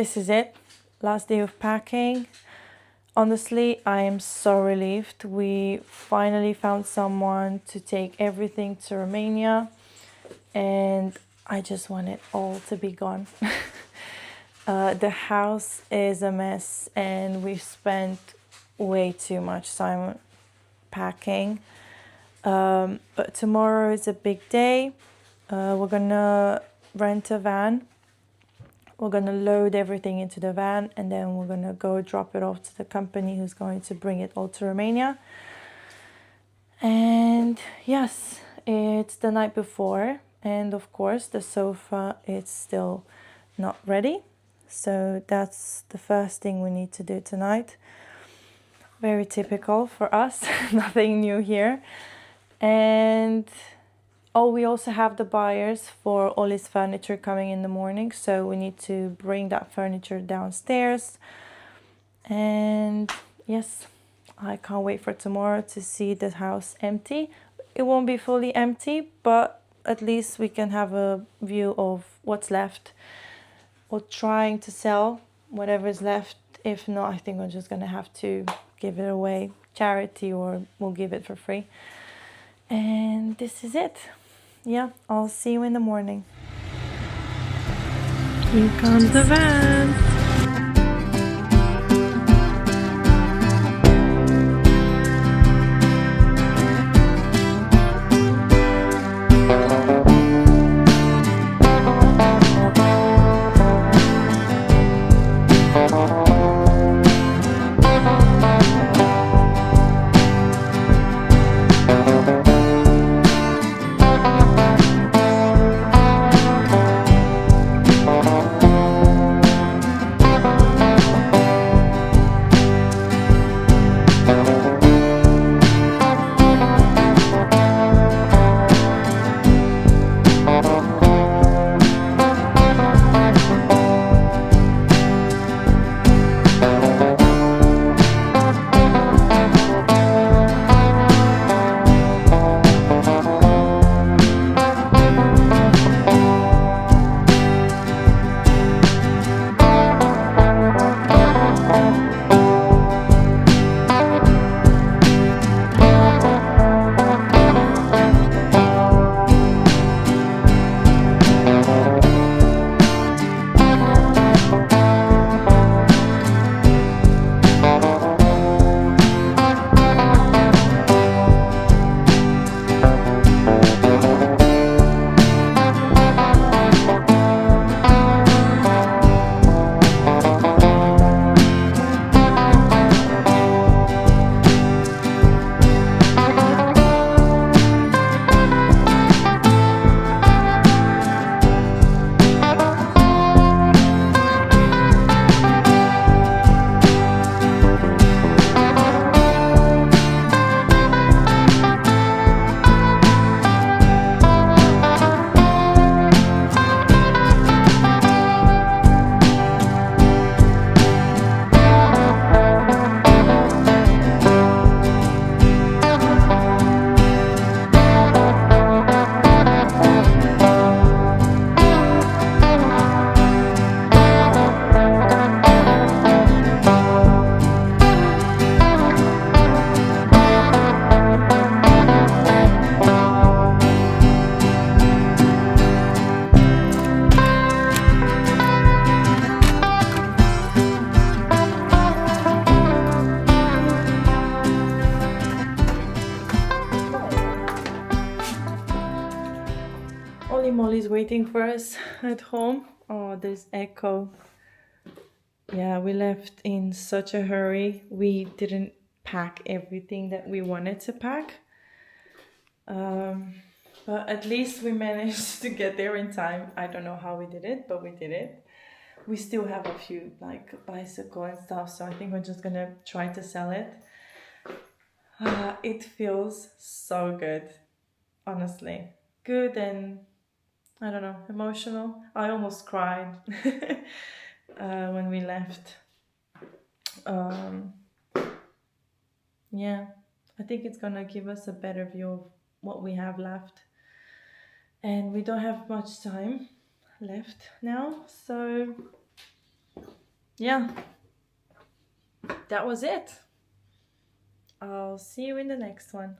this is it. Last day of packing. Honestly, I am so relieved. We finally found someone to take everything to Romania, and I just want it all to be gone. The house is a mess, and we've spent way too much time packing. But tomorrow is a big day. We're gonna rent a van. We're gonna load everything into the van, and then we're gonna go drop it off to the company who's going to bring it all to Romania. And yes, it's the night before, and of course the sofa is still not ready. So that's the first thing we need to do tonight. Very typical for us, nothing new here. And we also have the buyers for all his furniture coming in the morning, so we need to bring that furniture downstairs. And yes, I can't wait for tomorrow to see the house empty. It won't be fully empty, but at least we can have a view of what's left. We're trying to sell whatever is left. If not, I think we're just gonna have to give it away, charity, or we'll give it for free. And this is it. Yeah, I'll see you in the morning. Here comes the van. Molly's waiting for us at home. Oh, there's echo. Yeah, we left in such a hurry. We didn't pack everything that we wanted to pack. But at least we managed to get there in time. I don't know how we did it, but we did it. We still have a few like bicycle and stuff, so I think we're just gonna try to sell it. It feels so good, honestly. Good and I don't know, emotional. I almost cried when we left. Yeah, I think it's gonna give us a better view of what we have left. And we don't have much time left now, so yeah, that was it. I'll see you in the next one.